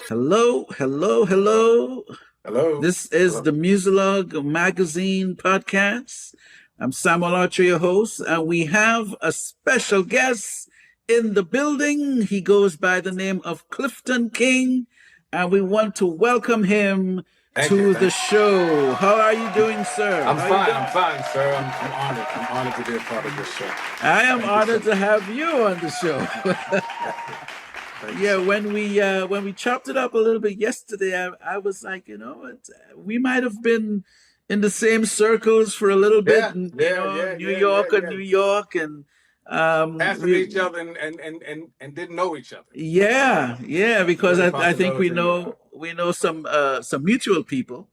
Hello, hello, hello. Hello. This is Hello. the Muzilog Magazine podcast. I'm Samuel Archer, your host, and we have a special guest in the building. He goes by the name of Clifton King, and we want to welcome him Thank you. to the Thank you. show. How are you doing, sir? I'm How are you fine. doing? I'm fine, sir. I'm honored. I'm honored to be a part of this show. I am Thank you so honored to much. have you on the show. Thank you. Thank you Yeah, so much. when we chopped it up a little bit yesterday, I was like, we might have been in the same circles for a little bit, Yeah, and yeah, yeah, New yeah, yeah, York or yeah. New York, and Passing we each other and didn't know each other. yeah, because Very I think possibilities. we know some mutual people,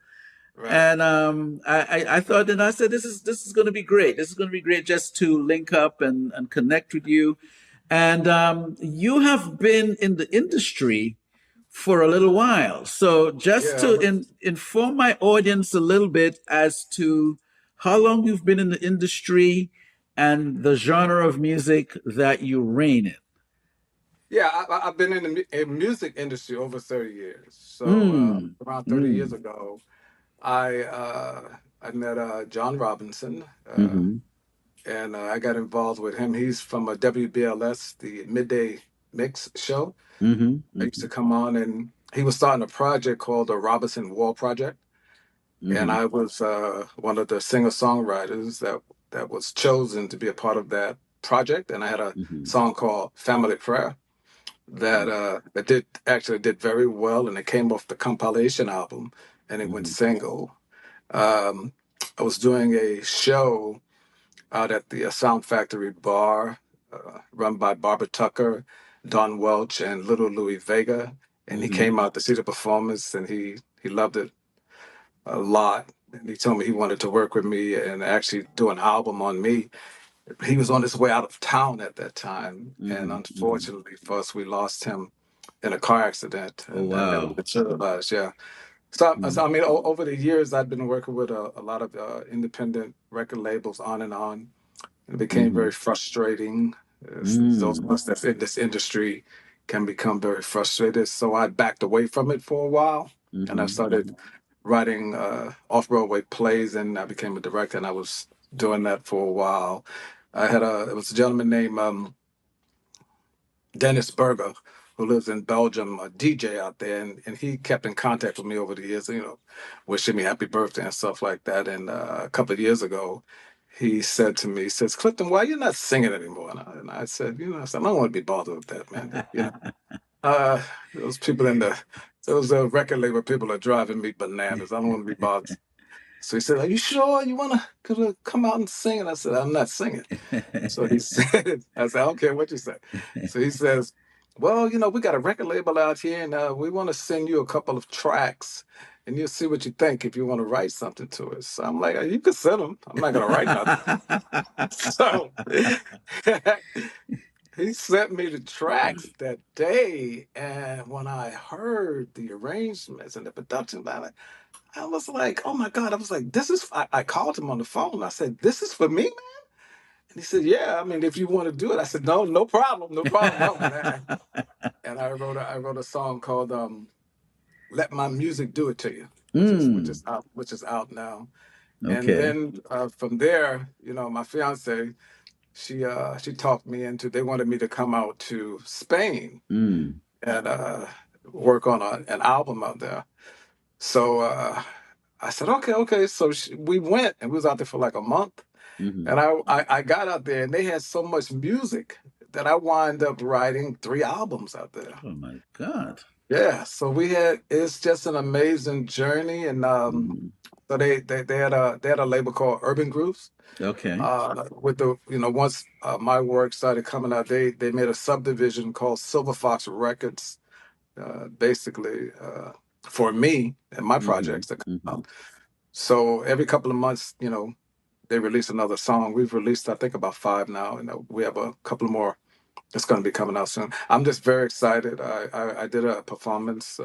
Right. and I thought, and I said, this is going to be great. This is going to be great just to link up and connect with you. And you have been in the industry for a little while. So, just Yeah. to inform my audience a little bit as to how long you've been in the industry and the genre of music that you reign in. Yeah. I've been in the music industry over 30 years. So Mm, around 30 years mm, ago, I I met John Robinson. mm-hmm, And I got involved with him. He's from a WBLS, the midday mix show. mm-hmm, I used mm-hmm, to come on, and he was starting a project called the Robinson Wall Project, and mm-hmm, I was one of the singer songwriters that was chosen to be a part of that project. And I had a mm-hmm, song called Family Prayer that did very well, and it came off the compilation album, and it went mm-hmm, single. Um, I was doing a show out at the Sound Factory bar, run by Barbara Tucker, Don Welch, and Little Louis Vega. And he mm-hmm, came out to see the performance, and he loved it a lot. And he told me he wanted to work with me and actually do an album on me. He was on his way out of town at that time, and mm-hmm, mm-hmm. unfortunately for us, we lost him in a car accident, Oh, and never wow. materialized. Yeah. So, Mm, I mean, over the years, I've been working with a lot of independent record labels on and on. It became mm-hmm, very frustrating. Those of mm, us that's in this industry can become very frustrated. So I backed away from it for a while, and I mm-hmm, started writing off Broadway plays, and I became a director. And I was doing that for a while. It was a gentleman named Dennis Berger, who lives in Belgium, a DJ out there, and he kept in contact with me over the years, wishing me happy birthday and stuff like that. And a couple of years ago, he said to me, he says, Clifton, why are you not singing anymore? And I said, I don't want to be bothered with that, man. Those people those record label people are driving me bananas. I don't want to be bothered. So he said, are you sure you want to come out and sing? And I said, I'm not singing. So he said, I said, I don't care what you say. So he says, well, we got a record label out here, and we want to send you a couple of tracks, and you'll see what you think if you want to write something to us. So I'm like, you can send them. I'm not going to write nothing. So he sent me the tracks that day, and when I heard the arrangements and the production, I was like, oh my God. I was like, I called him on the phone. I said, this is for me, man. And he said, yeah, I mean, if you want to do it. I said, no, no problem. No problem. No, man. And I wrote a song called Let My Music Do It To You, Mm, which is out now. And okay. then from there, my fiance, she talked me into, they wanted me to come out to Spain Mm, and work on an album out there. So I said, okay, okay. So we went, and we was out there for like a month. hmm. And I got out there, and they had so much music that I wind up writing 3 albums out there. Oh my God. Yeah, so it's just an amazing journey. And Mm, so they had a label called Urban Grooves. okay. With once my work started coming out, they made a subdivision called Silver Fox Records, basically for me and my Hmm. projects that come Hmm. out. So every couple of months, they release another song. We've released, I think, about 5 now, and we have a couple more that's going to be coming out soon. I'm just very excited. I did a performance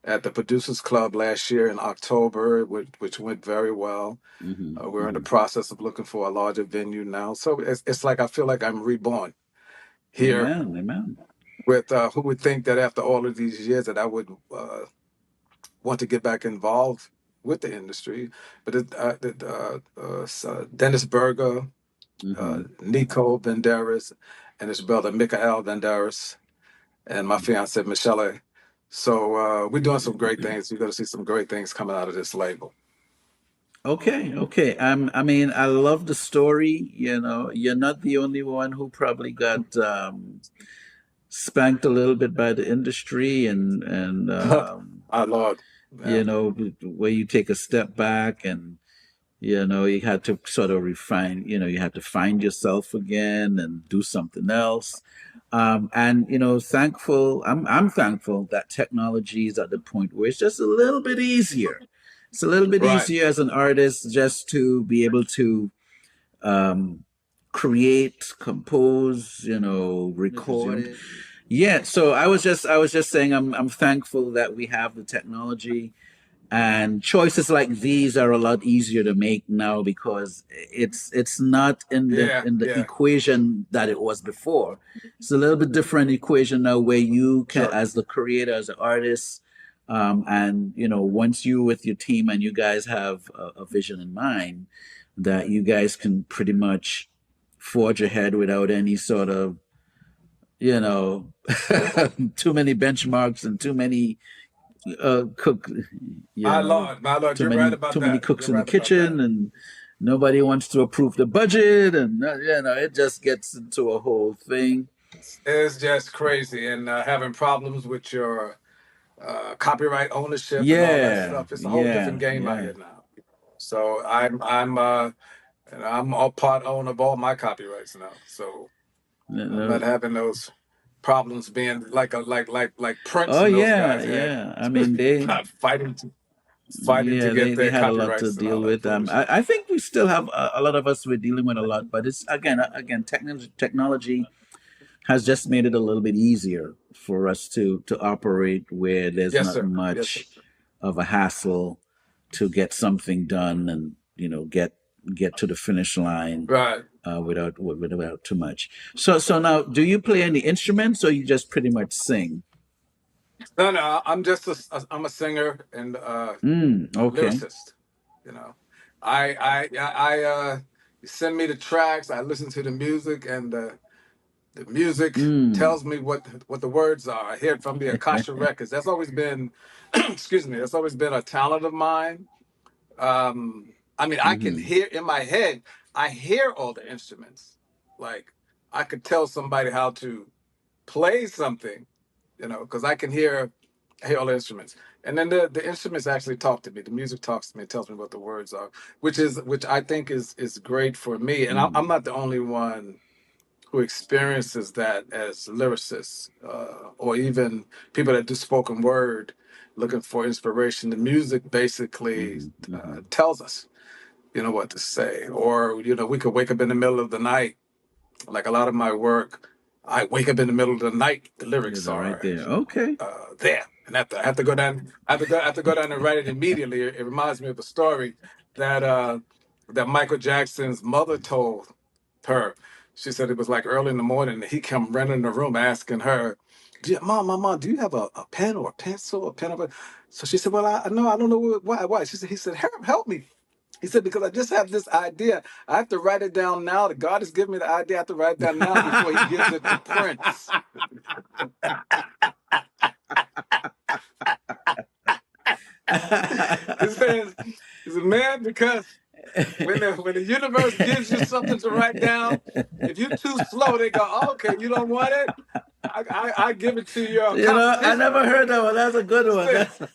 at the Producers Club last year in October, which went very well. Hmm. We're in the Hmm. process of looking for a larger venue now. So it's like I feel like I'm reborn here. Amen. Amen. with who would think that after all of these years that I would want to get back involved with the industry. But Dennis Berger, Nico Banderas, and his brother Michel'le Banderas, and my fiance Michel'le. So we're doing some great things. You're going to see some great things coming out of this label. Okay, okay. I mean, I love the story. You know, you're not the only one who probably got spanked a little bit by the industry, and Our Lord. you Yeah. know, where you take a step back, and you know, you had to sort of refine. You know, you had to find yourself again and do something else. And you know, thankful. I'm thankful that technology is at the point where it's just a little bit easier. It's a little bit Right. easier as an artist just to be able to um, create, compose, you know, record. Yeah. So I was just saying I'm thankful that we have the technology, and choices like these are a lot easier to make now because it's not in the Yeah. in the Yeah. equation that it was before. It's a little bit different equation now where you can, Sure. as the creator, as an artist, and you know, once you with your team and you guys have a vision in mind, that you guys can pretty much forge ahead without any sort of, you know, too many benchmarks and too many cook, you know, My Lord, you're right about too many that. cooks You're in the right about that. kitchen, and nobody wants to approve the budget, and you know, it just gets into a whole thing. It's just crazy, and having problems with your copyright ownership and all that Yeah, stuff. It's a whole different yeah, game out yeah. here now. So and I'm a part owner of all my copyrights now. So I'm not No- having those problems being like Prince Oh and those yeah, guys had yeah. I mean, fighting to yeah, get they their had a lot to copyrights and all deal that with. foolishness. I think we still have a lot of us. We're dealing with a lot, but it's again, technology has just made it a little bit easier for us to operate where there's Yes, not sir. Yes, sir. much of a hassle to get something done, and you know, get to the finish line Right. without too much. So now, do you play any instruments, or you just pretty much sing? No. I'm a singer and Okay. lyricist. You know, I you send me the tracks. I listen to the music, and the music Mm. tells me what the words are. I hear it from the Akasha records. That's always been, excuse me. That's always been a talent of mine. I mean, I can Hmm. hear in my head. I hear all the instruments. Like I could tell somebody how to play something, because I hear all the instruments. And then the instruments actually talk to me. The music talks to me, it tells me what the words are, which I think is great for me. And I'm Hmm. not the only one who experiences that as lyricists, or even people that do spoken word looking for inspiration. The music basically Hmm. Hmm. tells us, what to say. Or, we could wake up in the middle of the night. Like a lot of my work, I wake up in the middle of the night. The Yeah, lyrics they're right are there. Okay. there, and I have to go down. I have to go down and write it immediately. It reminds me of a story that that Michael Jackson's mother told her. She said it was like early in the morning, and he come running in the room asking her, Mom, do you have a pen or a pencil, a pen or a-" So she said, "Well, I know, I don't know why." He said, help me." He said, "Because I just have this idea. I have to write it down now. That God has given me the idea. I have to write it down now before He gives it to Prince." He says, "Man, because when the universe gives you something to write down, if you're too slow, they go, oh, okay, you don't want it. I give it to your You know, I competition." never heard that one. That's a good one. Listen,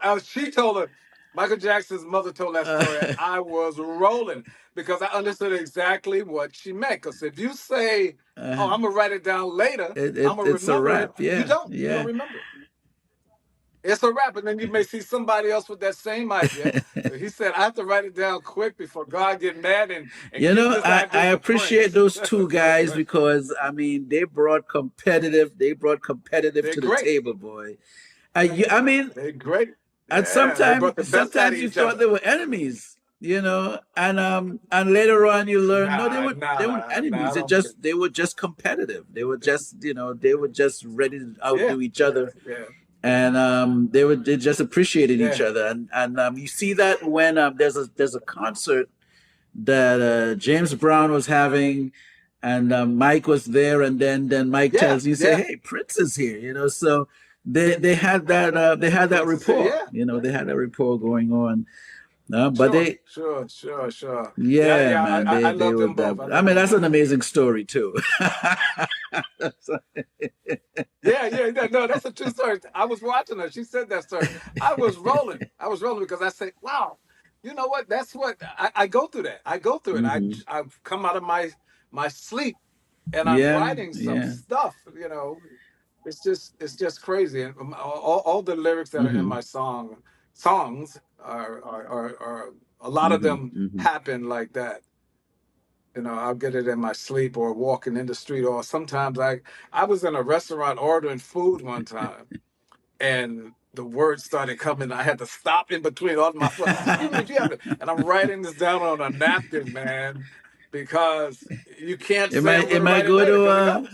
That's she told her. Michael Jackson's mother told that story, and I was rolling because I understood exactly what she meant. Because if you say, "Oh, uh, I'm gonna write it down later," I'm gonna it's a remember it. wrap. Yeah, You don't yeah. remember it. It's a wrap, and then you may see somebody else with that same idea. He said, "I have to write it down quick before God get mad and You gives know, this I idea to appreciate Prince." those two guys because I mean they brought competitive They're to the great. table, boy. I mean, They're great. and Yeah, they brought the best out of sometimes you each thought other. they were enemies. and later on you learn no, Nah, they weren't nah, nah. enemies. I don't think. They were just competitive. They were just they were just ready to Yeah, outdo each yeah, other, yeah, and they just appreciated each yeah, other, and you see that when there's a concert that James Brown was having, and Mike was there, and then Mike yeah, tells you, say, yeah. "Hey, Prince is here," so they had that Prince is here. rapport, Yeah, they had that rapport going on, but sure, they sure, sure, sure. Yeah, yeah, yeah. man, I they love would. them both. I I love mean, them that's an both. amazing story too. Yeah, yeah, yeah. No, that's a true story. I was watching her. She said that story. I was rolling. I was rolling because I say, wow, you know what? That's what I go through. That I go through it. Hmm. I've come out of my sleep and I'm Yeah, writing some yeah. stuff. It's just crazy. And all the lyrics that are in Hmm. my songs are a lot of Hmm. them Hmm. happen like that. I'll get it in my sleep or walking in the street, or sometimes I was in a restaurant ordering food one time, and the words started coming. I had to stop in between all my food. Excuse me, if you have to, and I'm writing this down on a napkin, man, because you can't say I'm going It to might write it go later to because it comes.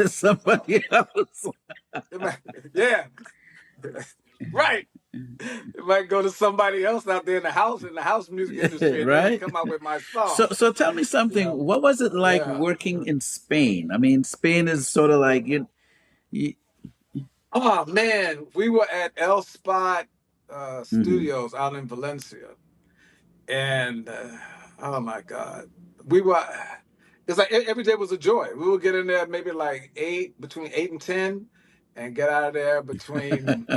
somebody else. Yeah, right. It might go to somebody else out there in the house music industry, and they Right? come out with my song. So tell me You something. know, What was it like yeah. working in Spain? I mean, Spain is sort of like you Oh man, we were at El Spot hmm. Studios out in Valencia, and oh my God, we were. It's like every day was a joy. We would get in there maybe like between 8 and 10, and get out of there between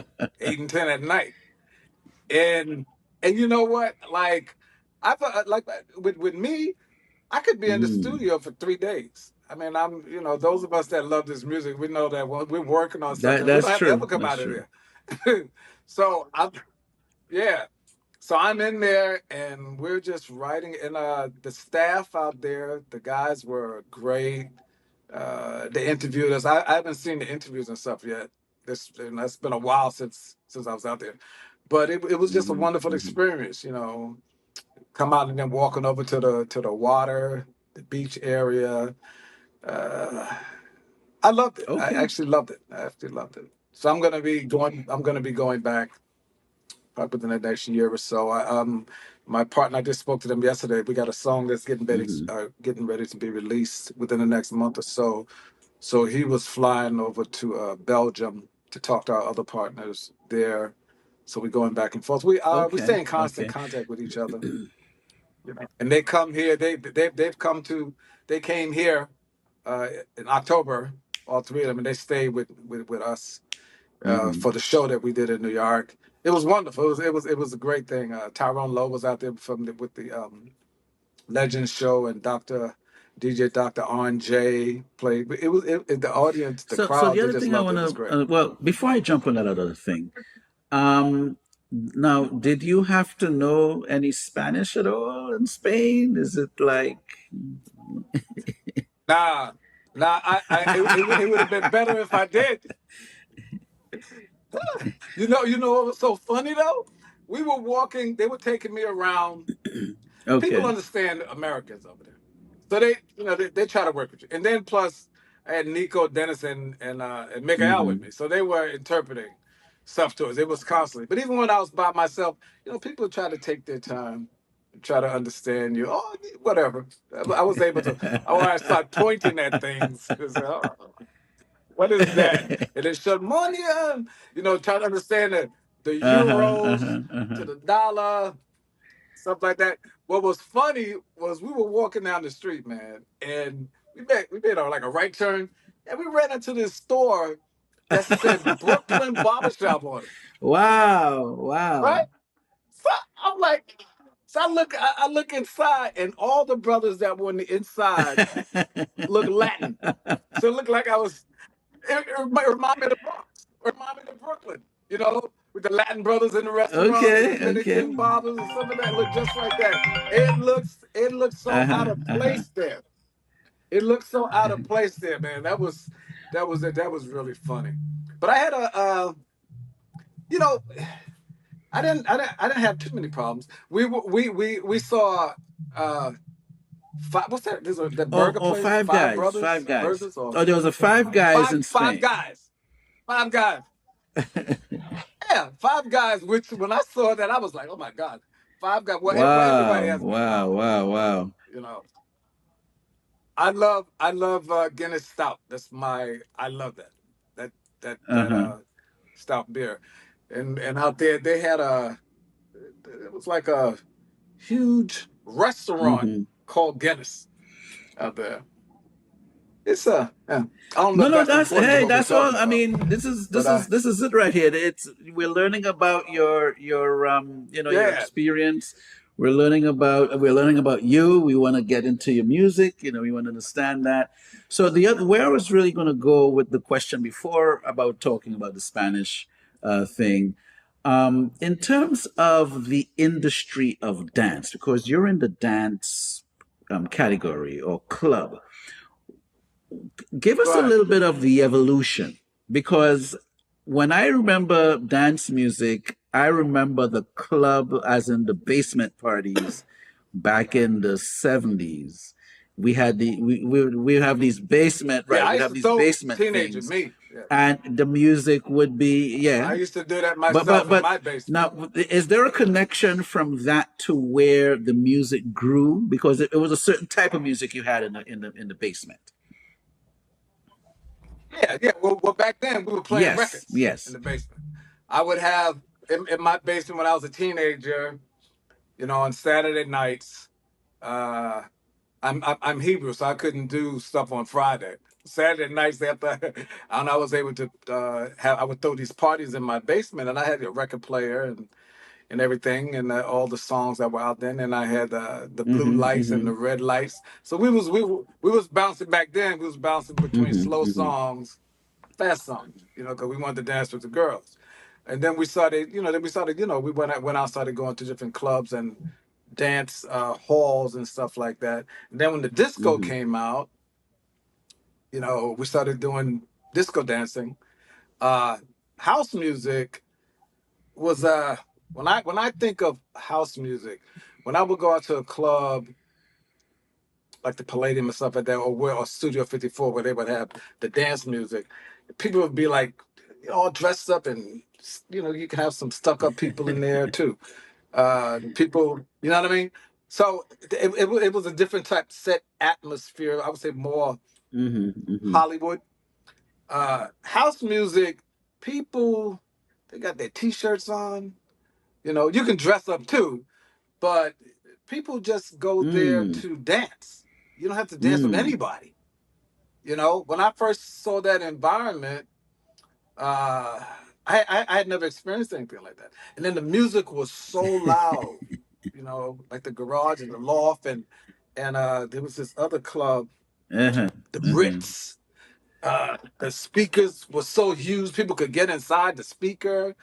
8 and 10 at night. And you know what? Like like with me, I could be in the Mm. studio for 3 days. I mean, those of us that love this music, we know that when we're working on something, we don't That's have to true. ever come That's out of true. there. So yeah. So I'm in there and we're just writing. And the staff out there, the guys were great. They interviewed us. I haven't seen the interviews and stuff yet. That's been a while since I was out there. But it was just a Hmm. wonderful Hmm. experience, come out and then walking over to the water, the beach area. Uh, I loved it. I Okay. actually loved it. I actually loved it. So I'm gonna be going. I'm gonna be going back probably within the next year or so. My partner, I just spoke to them yesterday. We got a song that's Hmm. getting ready to be released within the next month or so. So he was flying over to Belgium to talk to our other partners there. So we're going back and forth. We Okay. stay in constant Okay. contact with each other. And they come here. They've come to. They came here uh, in October. All three of them, and they stayed with us Hmm. for the show that we did in New York. It was wonderful. It was a great thing. Tyrone Lowe was out there with the Legends show, and DJ Dr. RJ played. The audience, the So crowd, the they other just thing I loved it. want It was to great. well, before I jump on that other thing, now did you have to know any Spanish at all in Spain? Is it like Nah, nah. It would have been better if I did. You know what was so funny though? We were walking. They were taking me around. People okay? understand Americans over there, so they try to work with you. And then plus, I had Nico, Dennis, and Michel'le with Hmm. me, so they were interpreting stuff to us. It was constantly. But even when I was by myself, people try to take their time, try to understand you. Oh, whatever. I was able to. Oh, I start pointing at things because what is that? And then Sharmonia, trying to understand the Uh-huh, euros uh-huh, to uh-huh. the dollar, stuff like that. What was funny was we were walking down the street, man, and we made like a right turn, and we ran into this store that said Brooklyn Barbershop on it, Wow, right? wow. So I'm like, so I look inside, and all the brothers that were on the inside look Latin. So it looked like I was. It reminded me of the Bronx. It reminded me of Brooklyn. With the Latin brothers in the restaurants and the Okay, okay. Dominican barbers and some of that look just like that. It looks so out Uh-huh, of uh-huh. place there. It looks so out of place there, man. That was really funny. But I had you know, I didn't have too many problems. We saw what's that? There's the burger Oh, place, Five Five Guys, Brothers Five Guys. Burgers, or Oh, there was a Five Guys in Five Spain. Guys, Five Guys. Yeah, Five Guys. Which when I saw that, I was like, oh my god, Five Guys. Well, everybody Wow, has wow, McDonald's, wow, wow. you know. I love Guinness Stout. I love that that Uh-huh. stout beer, and out there they had it was like a huge restaurant Hmm. called Guinness out there. It's yeah. I don't know No, if no, that's that's important to hey, what we're that's all. talking I about, mean, but I this is it right here. It's we're learning about your your yeah experience. We're learning about you. We want to get into your music. You know, we want to understand that. So the other where I was really going to go with the question before about talking about the Spanish thing, in terms of the industry of dance, because you're in the dance category or club. Give us a right. little bit of the evolution because when I remember dance music, I remember the club as in the basement parties back in the 70s. We have these basement, Yeah, right, I we'd used have to these throw basement teenager things me. Yeah. and the music would be, I yeah. used to do that but myself but in but my basement. now is there a connection from that to where the music grew because it was a certain type of music you had in the basement? Yeah, yeah. Well, back then we were playing Yes, records in yes. the basement. I would have in my basement when I was a teenager. On Saturday nights. Uh, I'm Hebrew, so I couldn't do stuff on Friday. Saturday nights after, and I was able to I would throw these parties in my basement, and I had a record player and everything, and all the songs that were out then, and I had the blue Mm-hmm, lights and mm-hmm, the red lights. So we was bouncing back then. We was bouncing between mm-hmm, slow mm-hmm, songs, fast songs, because we wanted to dance with the girls. And then we started, we went out, started going to different clubs and dance halls and stuff like that. And then when the disco mm-hmm, came out, we started doing disco dancing. Uh, House music was when I think of house music, when I would go out to a club like the Palladium and stuff like that, or Studio 54 where they would have the dance music, people would be like all dressed up, and you can have some stuck up people in there too. People, you know what I mean? So it was a different type set atmosphere. I would say more mm-hmm, mm-hmm. Hollywood. House music, people, they got their t-shirts on. You can dress up too, but people just go there Mm, to dance. You don't have to dance with mm. anybody. When I first saw that environment, uh, I had never experienced anything like that. And then the music was so loud, like the garage and the loft, and there was this other club, Uh-huh, the uh-huh. Ritz. The speakers were so huge, people could get inside the speaker.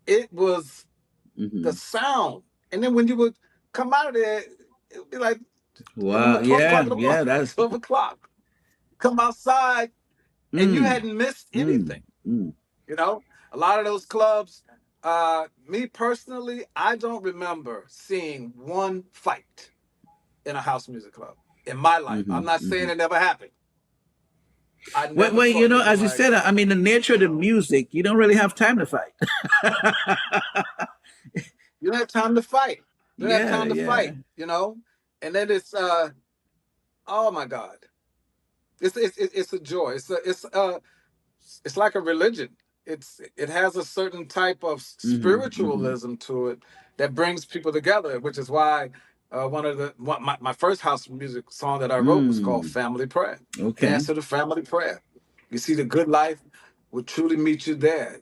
It was the Mm-hmm. sound. And then when you would come out of there, it would be like Wow, 12 o'clock yeah, in the morning, yeah, that's 12 o'clock. Come outside and you mm, hadn't missed mm, anything. mm, You know, a lot of those clubs, me personally, I don't remember seeing one fight in a house music club in my life. mm-hmm, I'm not saying mm-hmm. it never happened. I Well, never well, saw anything as you like, said, I mean, the nature of the music, you don't really have time to fight. you don't have time to fight. You don't have Yeah, time to yeah. fight. And then oh my God. It's a joy. It's like a religion. It has a certain type of Mm-hmm, mm-hmm. spiritualism to it that brings people together, which is why my first house music song that I wrote was called Mm, Family Prayer. okay. Dance to the Family Prayer. You see, the good life will truly meet you there.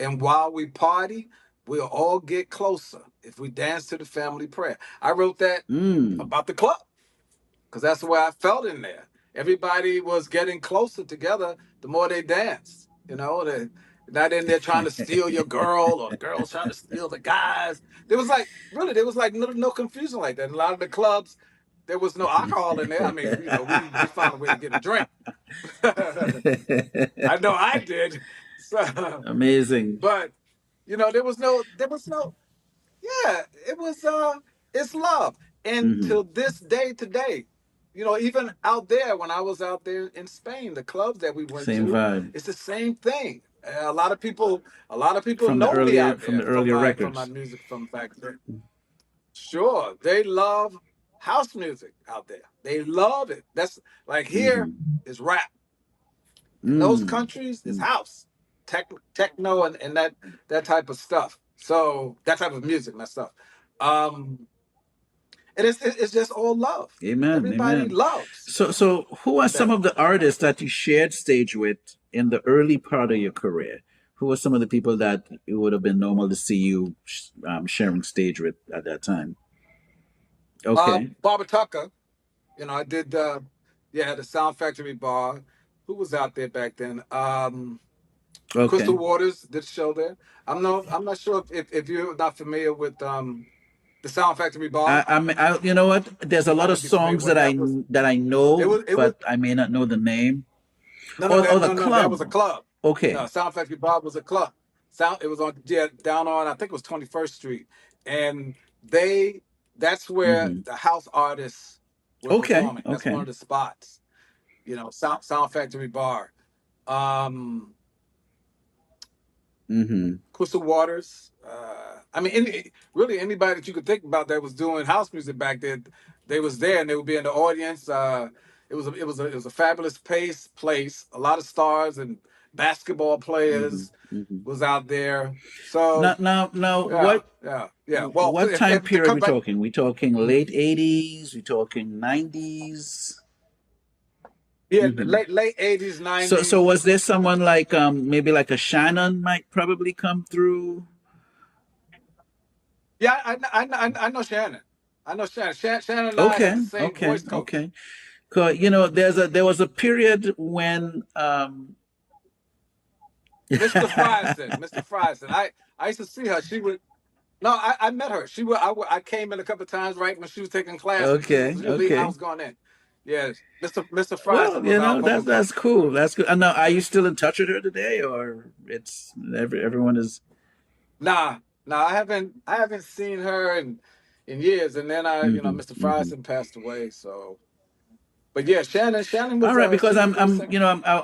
And while we party, we'll all get closer if we dance to the family prayer. I wrote that Mm. about the club because that's the way I felt in there. Everybody was getting closer together the more they danced. They not in there trying to steal your girl or girls trying to steal the guys. There was like no confusion like that. In a lot of the clubs, there was no alcohol in there. I mean, we found a way to get a drink. I know I did. So, Amazing. but there was no, yeah, it was it's love. And Hmm. till this day today, even out there when I was out there in Spain, the clubs that we went Same to, vibe it's the same thing. A lot of people from the know me earlier out from there the earlier from my records. music from back then. Sure, they love house music out there. They love it. That's like here Hmm. is rap. In those Mm. countries is house, techno, and that type of stuff. So that type of music, and that stuff. Um, and it's just all love. Amen. Everybody Amen. loves So who are some that. of the artists that you shared stage with in the early part of your career? Who are some of the people that it would have been normal to see you sharing stage with at that time? Okay. Barbara Tucker, I did the Sound Factory bar. Who was out there back then? Crystal Okay. Waters did a show there. I'm not sure if you're not familiar with the Sound Factory bar. You know what? There's a You lot might of not be familiar songs with that. Was that I it know, was it was but I may not know the name. No, no, Or the no. That was a club. club. No, Okay. Sound Factory Bob was a club. Sound. It was on, yeah, down on, I think it was 21st Street, and they that's where Hmm. the house artists were Okay. performing. That's one Okay. of the spots. Sound Factory Bar. Um, Hmm. Crystal Waters. I mean, really anybody that you could think about that was doing house music back then, they was there and they would be in the audience. It was a fabulous place. A lot of stars and basketball Hmm. players Hmm. was out there. So Now, yeah, yeah, yeah. Well, what time to period come we back, talking? We talking late '80s? We talking '90s? yeah, Hmm. late '80s, So '90s. was there someone like maybe like a Shannon might probably come through? Yeah, I know Shannon. I know Shannon. Shannon and I had Okay. the same Okay. voice coach. Okay. 'Cause, there was a period when Mr. Frierson. I used to see her. She would No, I met her. I came in a couple of times right when she was taking classes. okay. She was leaving. I Okay. was going in. Yeah, Mr. Well, Frierson was our vocal that's coach. cool. That's good. Now, are you still in touch with her today, or it's everyone is? Nah, nah, I haven't seen her in years. And then Hmm. Mr. Hmm. Frierson passed away. So, but yeah, Shannon All was right, because she was a great singer.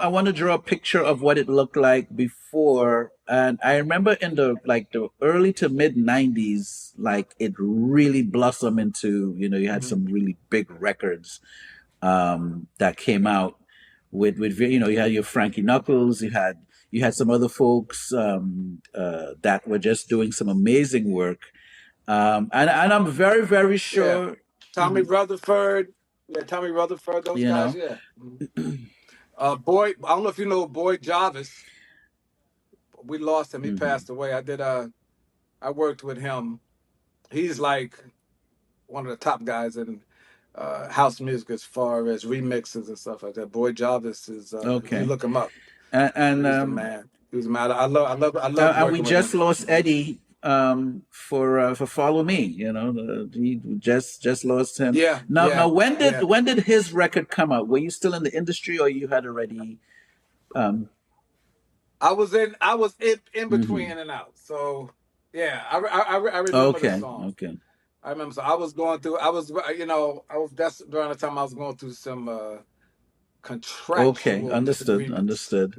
I want to draw a picture of what it looked like before, and I remember in the early to mid '90s, like it really blossomed into, you had Mhm. some really big records that came out you had your Frankie Knuckles, you had some other folks that were just doing some amazing work, and I'm very very Yeah, sure, Tommy Rutherford. Yeah, Tommy Rutherford. Those you guys. know. Yeah. Mhm. Boy, I don't know if you know Boy Jarvis. We lost him. He Hmm. passed away. I worked with him. He's like one of the top guys in house music as far as remixes and stuff like that. Boy Jarvis is, if you Okay, look him up, and he's the man. He's the man. I love we working with just him. lost Mhm. Eddie for Follow Me. He just lost him. Yeah, Now yeah, when did yeah. his record come out? Were you still in the industry, or you had already? Um, I was in between mhm. in and out. So yeah, I remember the Okay, songs. okay, I remember. So I was going through. That's during the time I was going through some okay. contractual Understood, disagreements. understood.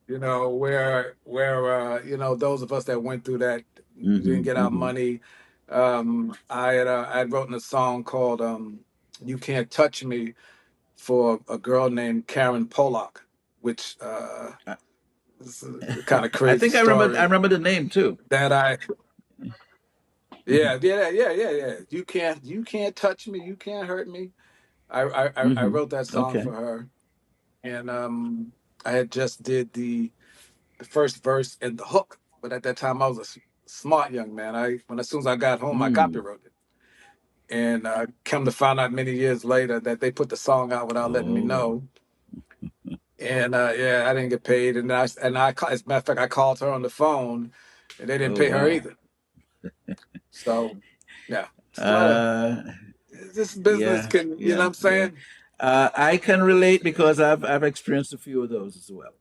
Where those of us that went through that, we didn't Hmm. get our Hmm. money. I had written a song called "You Can't Touch Me" for a girl named Karen Pollock, which I, is a kind of I crazy think I story remember the name too. that I Hmm. yeah. You can't touch me, you can't hurt me. I Hmm. wrote that song Okay. for her, and I had just did the first verse and the hook. But at that time, I was a smart young man. As soon as I got home, I Mm. copywrote it, and come to find out many years later that they put the song out without letting me Oh. know. And yeah, I didn't get paid, as a matter of fact, I called her on the phone, and they didn't Oh pay her wow. either. So yeah, it's a lot of Uh, this business yeah, can, you know what yeah, I'm yeah. saying? I can relate because I've experienced a few of those as well.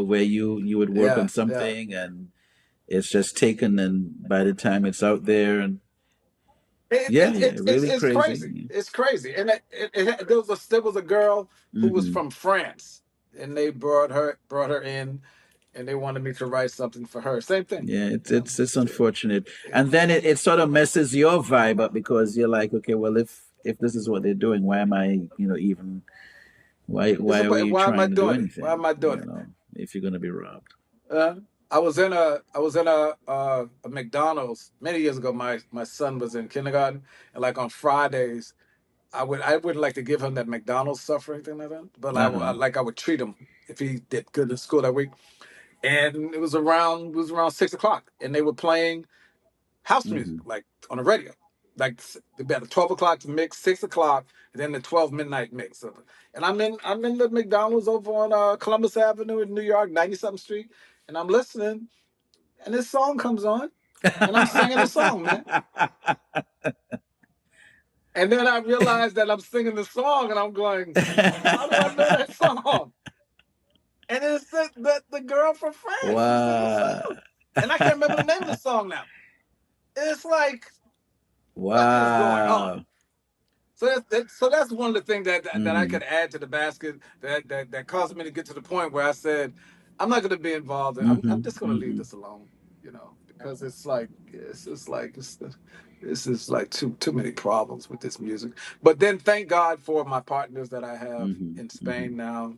Where you would work on Yeah, yeah. something, and it's just taken, and by the time it's out there, and yeah, yeah, really It's crazy. crazy. It's crazy. And there was a girl who was Hmm. from France, and they brought her in, and they wanted me to write something for her. Same thing, Yeah, you know. it's unfortunate, and then it sort of messes your vibe up because you're like, okay, well, if this is what they're doing, why am I, even why are we Why am I trying to do doing it? Why anything? am I doing it? If you're gonna be robbed. Uh, I was in a McDonald's many years ago. My son was in kindergarten, and like on Fridays, I wouldn't like to give him that McDonald's suffering thing like that, but Uh-huh. I would treat him if he did good in school that week. And it was around 6 o'clock, and they were playing house music Hmm. like on the radio, like about the 12 o'clock mix, 6 o'clock, and then the 12 midnight mix. And I'm in the McDonald's over on Columbus Avenue in New York, 90 something Street, and I'm listening, and this song comes on, and I'm singing the song, man. And then I realized that I'm singing the song, and I'm going, how do I know that song? And it's the girl from France who sings the Wow. song, and I can't remember the name of the song now. It's like, what is going on? Wow. So that's one of the things that I Hmm. could add to the basket that caused me to get to the point where I said, I'm not going to be involved. I'm Hmm. just going to leave Hmm. this alone, because this is like too many problems with this music. But then thank God for my partners that I have Hmm. in Hmm. Spain now.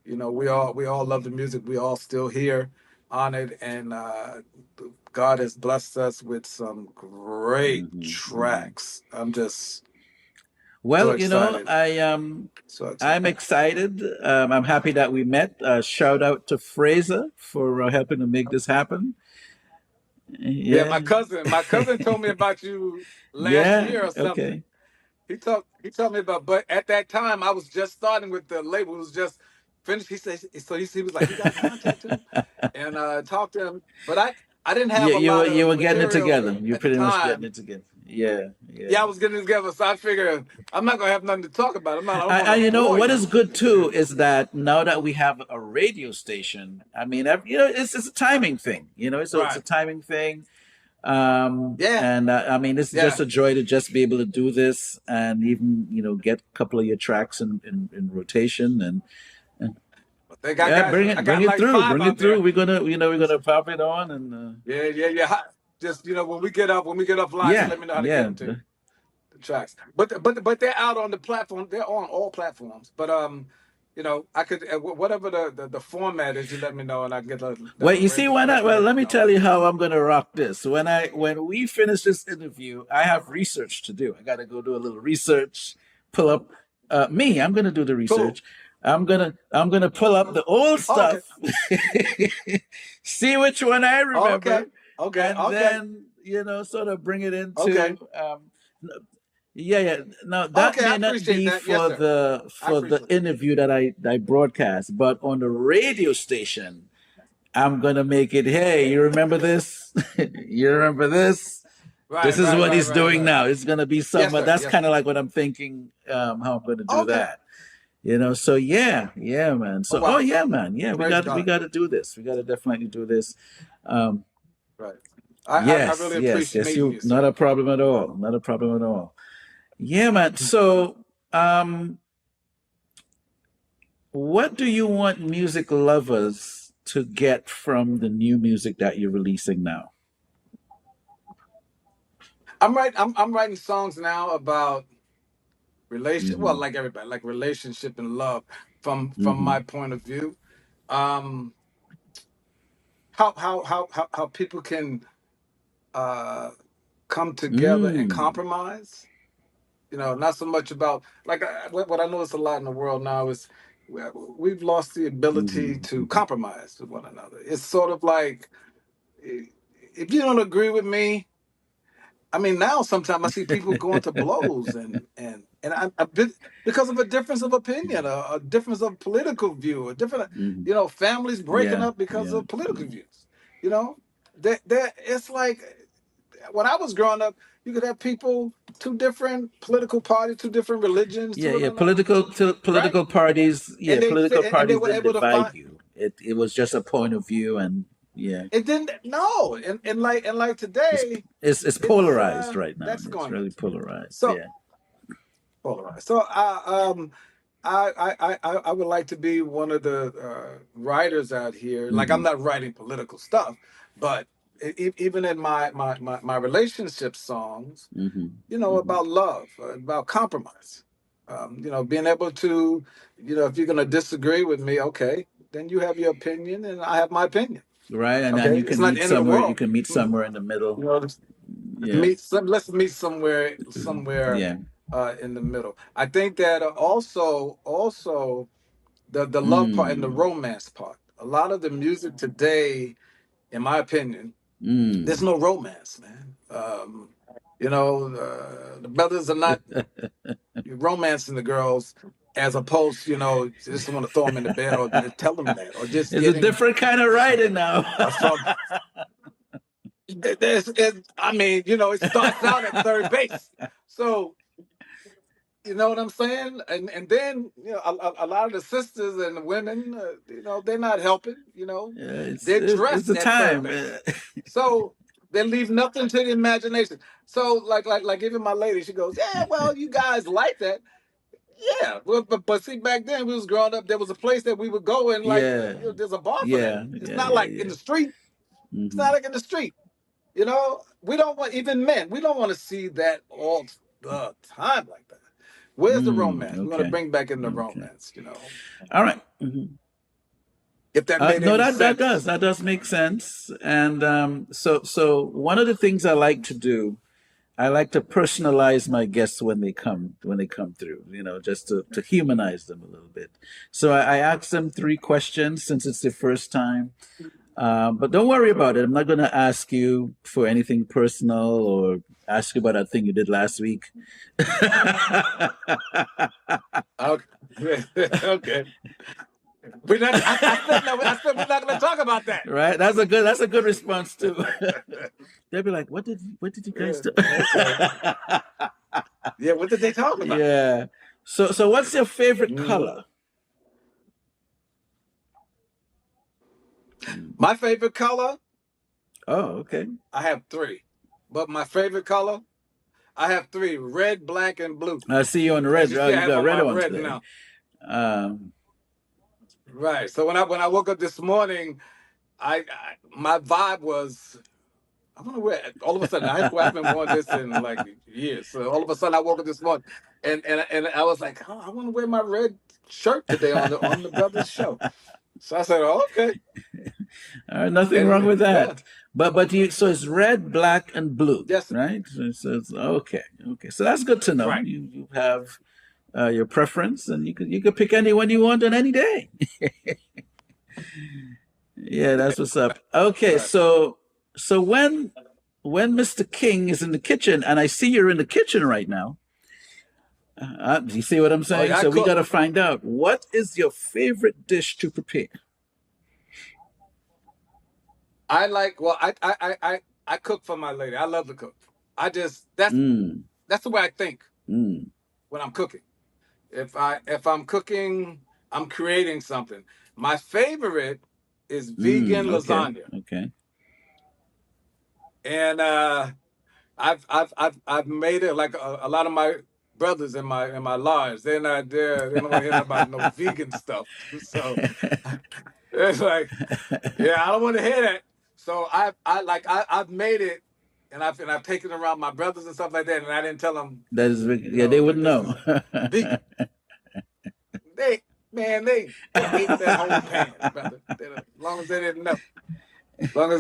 We all love the music. We all still here on it, and God has blessed us with some great Hmm. Hmm. tracks. I'm just so Well, excited. So I'm excited. excited. I'm happy that we met. Shout out to Fraser for helping to make this happen. Yeah, Yeah. my cousin told me about you last Yeah. year or something. Okay. He told me about, but at that time I was just starting with the label. It was just finished. He said so. He was like, you got to contact him and talk to him. But I didn't have a lot You of were getting it material together. You're at the pretty much getting time. it together. Yeah. Yeah. Yeah, I was getting it together, so I figured I'm not gonna have nothing to talk about. I don't want to And bore what is you. good too is that now that we have a radio station, I mean, it's a timing thing. It's a Right. timing thing. Yeah. And I mean, it's just Yeah. a joy to just be able to do this and even get a couple of your tracks in rotation and I think yeah, I bring got it like through, five bring it out through. there. We're gonna pop it on and Yeah. Just when we get offline, just yeah, let me know how to get yeah. them to you. The tracks. But they're out on the platform. They're on all platforms. But I could whatever the format is, you let me know, and I can get Well, that you see, arranged why not? correctly. Well, Let let you me know. tell you how I'm going to rock this. When we finish this interview, I have research to do. I got to go do a little research, pull up me. I'm going to do the Cool. research. I'm gonna pull up the old Oh, okay. stuff, see which one I Oh, okay. remember, Okay. and Okay. then sort of bring it Okay. into. Yeah, yeah. Now that Okay. I may not appreciate be that. Yes, sir. I for the appreciate it. interview that I broadcast, but on the radio station, I'm gonna make it. Hey, you remember this? You remember this? This Right. is Right. what Right. he's Right. doing Right. now. It's gonna be Yes, some. sir. That's Yes, kind sir. of like what I'm thinking. How I'm gonna do Okay. that. So yeah, yeah, man. Oh So wow. yeah, man. Yeah, Praise we God. got to do this. We got to definitely do this. Um, Right. I yes, really yes, yes. appreciate You you, not sir. a problem at all. Not a problem at all. Yeah, man. So um, what do you want music lovers to get from the new music that you're releasing now? I'm writing songs now about well, Mm-hmm. like everybody, like relationship and love from Mm-hmm. my point of view. Um, how people can uh come together and Mm. compromise. Not so much about like what I notice a lot in the world now is we've lost the ability Mm-hmm. to Mm-hmm. compromise with one another. It's sort of like if you don't agree with me, I mean, now sometimes I see people going to blows and I've been because of a difference of opinion, a difference of political view, a different, Mm-hmm. families breaking Yeah, up because yeah, of political yeah. views. You know, it's like when I was growing up, you could have people, two different political parties, two different religions, Yeah, two yeah. another, right? Political parties. Yeah, And political they parties were didn't able to divide find you. It was just a point of view, and Yeah. It didn't. No, and like today, It's polarized right now. that's It's going really on. polarized. So Yeah. polarized. So I would like to be one of the writers out here. Like I'm not writing political stuff, but even in my relationship songs, about love, about compromise. Being able to, if you're going to disagree with me, okay, then you have your opinion and I have my opinion. Right, and Okay, you it's can not the meet end of the somewhere. You world. can meet somewhere in the middle. Yeah. Let's meet somewhere Yeah. in the middle. I think that also the love part and the romance part. A lot of the music today, in my opinion, there's no romance, man. The brothers are not romancing the girls as opposed to, just want to throw them in the bed or tell them that or just It's a getting different kind of writing now. from. It starts out at third base. So, you know what I'm saying? And then, a lot of the sisters and the women, they're not helping, they're It's dressed a at third time. base. So they leave nothing to the imagination. So like even my lady, she goes, yeah, well, you guys like that. Yeah, well, but see, back then we was growing up. There was a place that we would go and Yeah. there's a bar for that. Yeah. It's Yeah. not Yeah. like in Yeah. the street. It's not like in the street. We don't want even men. We don't want to see that all the time like that. Where's the romance? We want to Okay. bring back in the Okay. romance. All right. If that made No, any that does make sense. And so one of the things I like to do, I like to personalize my guests when they come through. Just to humanize them a little bit. So I ask them 3 questions since it's their first time. But don't worry about it. I'm not going to ask you for anything personal or ask you about that thing you did last week. Okay. Okay. We're not. I said no. I said we're not going to talk about that. Right. That's a good response too. They'll be like, "What did you guys do?" Yeah. What did they talk about? Yeah. So what's your favorite color? My favorite color? Oh, okay. I have 3. But my favorite color? I have 3: red, black, and blue. I see you on the red. You Oh, you got on red my on red today. now. Right. So when I woke up this morning, my vibe was, I wonder where. All of a sudden, I haven't worn this in like years. So all of a sudden, I woke up this morning, and I was like, oh, I want to wear my red shirt today on the brothers show. So I said, oh, okay. Nothing wrong with that. Yeah. But so it's red, black, and blue. Yes. Right. So it's okay. Okay. So that's good to know. Right. You have your preference, and you could pick anyone you want on any day. Yeah, that's what's up. Okay, right. So when Mr. King is in the kitchen, and I see you're in the kitchen right now, you see what I'm saying? So we got to find out, what is your favorite dish to prepare? I cook for my lady. I love to cook. That's the way I think when I'm cooking. If I'm cooking, I'm creating something. My favorite is vegan lasagna. Okay. And I've made it. Like a lot of my brothers in my lodge, they're not there. They don't want to hear about no vegan stuff. So it's like, yeah, I don't want to hear that. So I've made it, and I've taken it around my brothers and stuff like that, and I didn't tell them. They wouldn't know. Vegan. They ate that whole pan, brother. As long as they didn't know. As long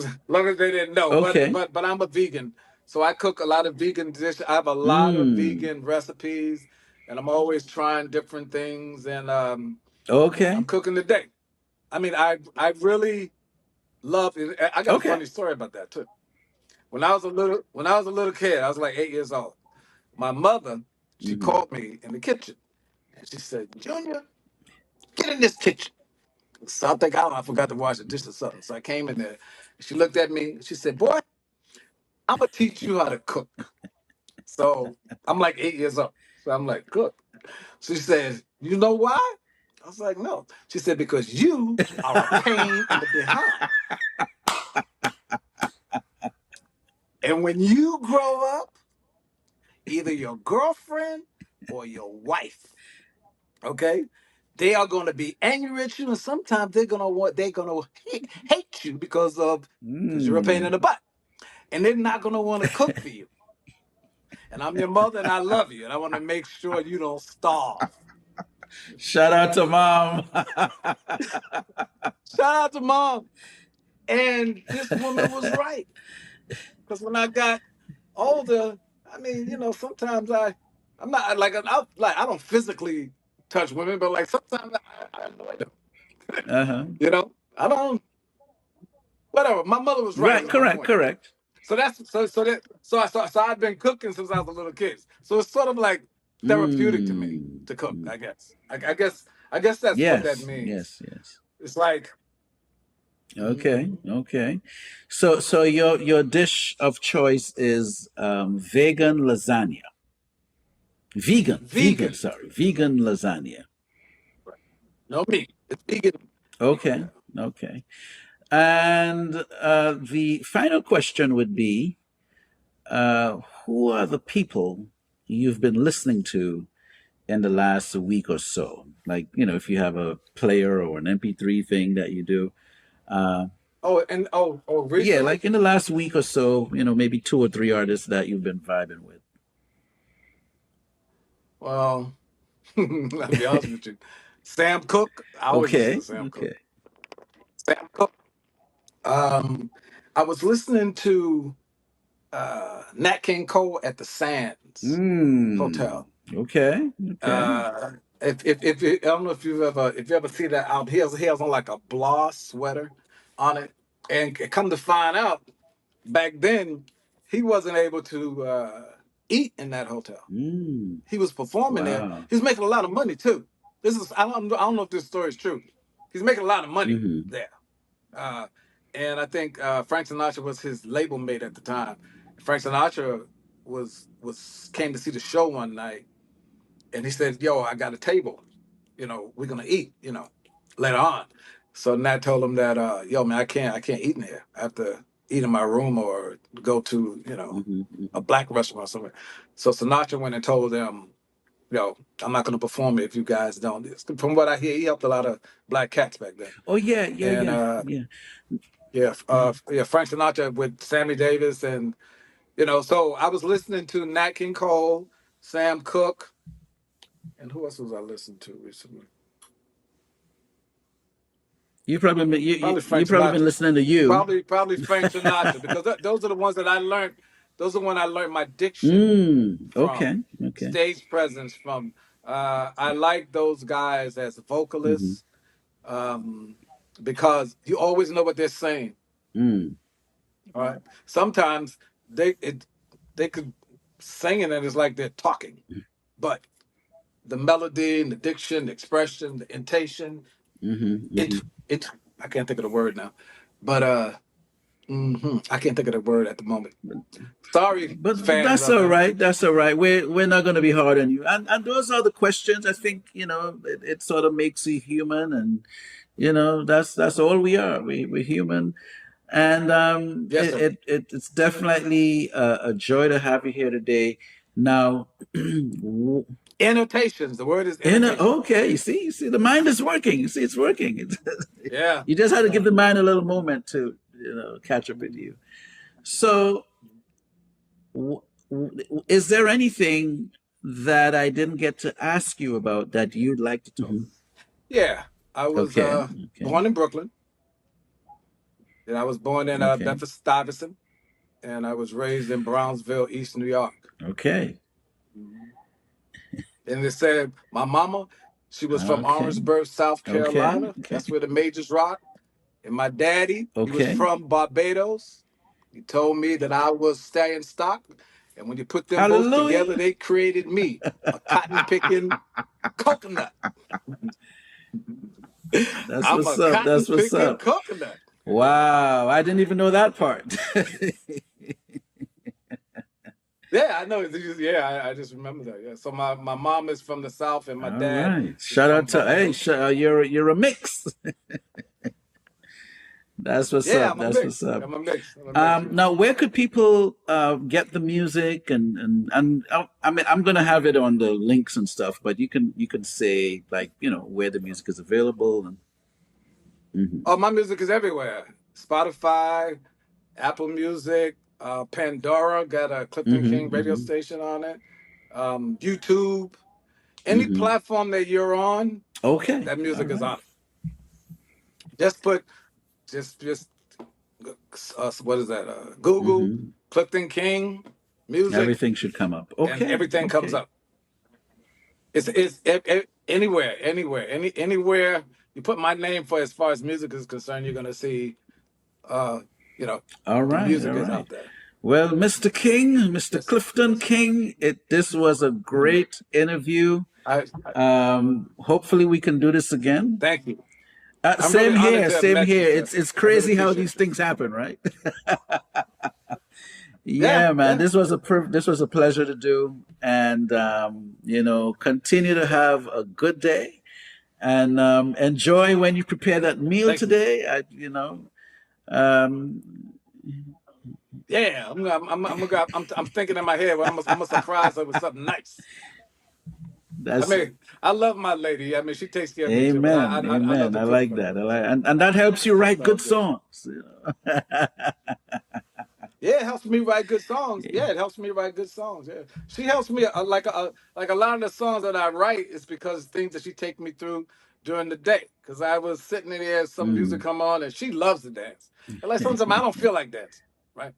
as they didn't know. Okay. But I'm a vegan, so I cook a lot of vegan dishes. I have a lot of vegan recipes, and I'm always trying different things. And okay, I'm cooking today. I mean, I really love it. I got a funny story about that too. When I was a little kid, I was like 8 years old. My mother, she called me in the kitchen, and she said, "Junior, get in this kitchen." So I forgot to wash the dishes or something. So I came in there. She looked at me. She said, "Boy, I'm gonna teach you how to cook." So I'm like 8 years old. So I'm like, "Cook." So she says, "You know why?" I was like, "No." She said, "Because you are a pain in the behind." And when you grow up, either your girlfriend or your wife, okay, they are going to be angry at you, and sometimes they're gonna hate you because you're a pain in the butt, and they're not gonna want to cook for you. And I'm your mother, and I love you, and I want to make sure you don't starve. Shout out to mom. Shout out to mom. And this woman was right, because when I got older, I mean, sometimes I'm not I don't physically touch women, but like sometimes I annoy them. Uh-huh. I don't. Whatever. My mother was right. Right, Is my correct, point. correct. So I've been cooking since I was a little kid. So it's sort of like therapeutic to me to cook. I guess. I guess that's what that Yes, means. yes, yes. It's like. Okay, okay. So your dish of choice is vegan lasagna. Vegan, Vegan. sorry, vegan lasagna. No meat. It's vegan. Okay, Yeah. okay. And the final question would be, who are the people you've been listening to in the last week or so? Like, if you have a player or an MP3 thing that you do. Yeah, Recently? like in the last week or so, maybe 2 or 3 artists that you've been vibing with. Well, I'll be honest with you. Sam Cooke. I always listen Okay, to Sam Cooke. okay. Sam Cooke. I was listening to Nat King Cole at the Sands Hotel. Okay, okay. If I don't know if you ever see that album, he has on like a blah sweater on it, and come to find out, back then he wasn't able to eat in that hotel. He was performing there. Wow. He was making a lot of money too. I don't know if this story is true. He's making a lot of money there. And I think Frank Sinatra was his label mate at the time. Frank Sinatra came to see the show one night, and he said, "Yo, I got a table. We're gonna eat. Later on." So Nat told him that, "Yo, man, I can't eat in here. I have to eat in my room or go to a black restaurant or somewhere." So Sinatra went and told them, "Yo, I'm not gonna perform if you guys don't." From what I hear, he helped a lot of black cats back then. Oh yeah, yeah, And yeah, yeah, Frank Sinatra with Sammy Davis, and so I was listening to Nat King Cole, Sam Cooke, and who else was I listening to recently? You probably Probably you Frank probably been Sinatra. listening to you. Probably Frank Sinatra, because those are the ones that I learned. Those are when I learned my diction Okay, from, okay. stage presence from. I like those guys as vocalists, because you always know what they're saying. All right. Sometimes they could sing it and it's like they're talking, but the melody and the diction, the expression, the intonation, it I can't think of the word now, but I can't think of the word at the moment. Sorry, But fans that's out all there. right. That's all right. We're not going to be hard on you. And those are the questions. I think it sort of makes you human, and that's all we are. We're human, and Yes, sir. it's definitely a joy to have you here today. Now, Annotations. The word is annotation. okay, you see, the mind is working. You see, it's working. Yeah. You just had to give the mind a little moment to catch up with you. So, is there anything that I didn't get to ask you about that you'd like to talk? Yeah. I was Okay. born in Brooklyn, and I was born in Okay. Bedford Stuyvesant, and I was raised in Brownsville, East New York. Okay. And they said my mama, she was from Okay. Orangeburg, South Carolina. Okay. That's where the Majors rock. And my daddy, he was Okay. from Barbados. He told me that I was staying stock. And when you put them both Hallelujah. together, they created me, a cotton picking coconut. That's I'm what's a up. cotton That's what's picking up. coconut. Wow. I didn't even know that part. Yeah, I know. Yeah, I just remember that. Yeah. So my mom is from the South, and my All dad right. is Shout from out to Barbados. you're a mix. That's what's Yeah, up. I'm a That's what's mix. up. I'm a mix. I'm a mix. Now, where could people get the music and I mean, I'm gonna have it on the links and stuff, but you can say like where the music is available and. Oh, my music is everywhere. Spotify, Apple Music, Pandora got a Clifton King radio Mm-hmm. station on it. YouTube, any Mm-hmm. platform that you're on, Okay. that All music is right. on it. Just put, just what is that? Google Mm-hmm. Clifton King music, Everything should come up. and Okay. everything comes Okay. up. It's anywhere you put my name for as far as music is concerned, you're gonna see, uh, you know, All the right. music All is right. out there. Well, Mr. King, Mr. Yes, sir. Clifton Yes, sir. King, this was a great interview. I Hopefully we can do this again. thank you. I'm really Same honored here, to have same met you, here. sir. It's I really crazy how these appreciate you. things happen, right? Yeah, Yeah, man. yeah. This was a pleasure to do, and continue to have a good day, and enjoy when you prepare that meal Thank you. today. Um, Yeah, I'm thinking in my head. Well, I'm a surprise her with something nice. I that's mean, I love my lady. I mean, she takes care of me too. But amen, I love amen. to I cook like for her. that. I like, So and that helps you it's write all good good. songs. Yeah, it helps me write good songs. Yeah, it helps me write good songs. Yeah, she helps me like a lot of the songs that I write is because things that she take me through during the day. Because I was sitting in there, some music Mm. come on, and she loves to dance. And like sometimes I don't feel like dancing, right?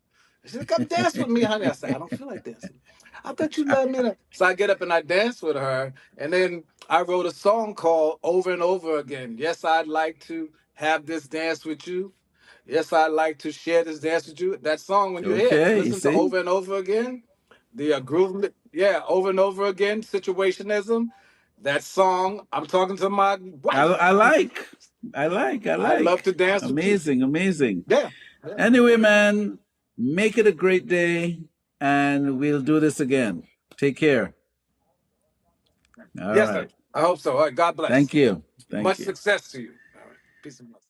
She's like, "Come dance with me, honey." I said, "I don't feel like dancing." I thought you loved me. So I get up and I dance with her, and then I wrote a song called "Over and Over Again." Yes, I'd like to have this dance with you. Yes, I'd like to share this dance with you. That song, when you hear it, Okay, you listen to see, Over and Over Again, the groove, yeah, Over and Over Again, Situationism. That song, I'm talking to my wife. I like, I like, I I love like. to dance with you. Amazing, amazing. Yeah, yeah. Anyway, man, make it a great day, and we'll do this again. Take care. All Yes, sir. right. I hope so. All right, God bless. Thank you. Thank Much you. success to you. All right. Peace and blessings.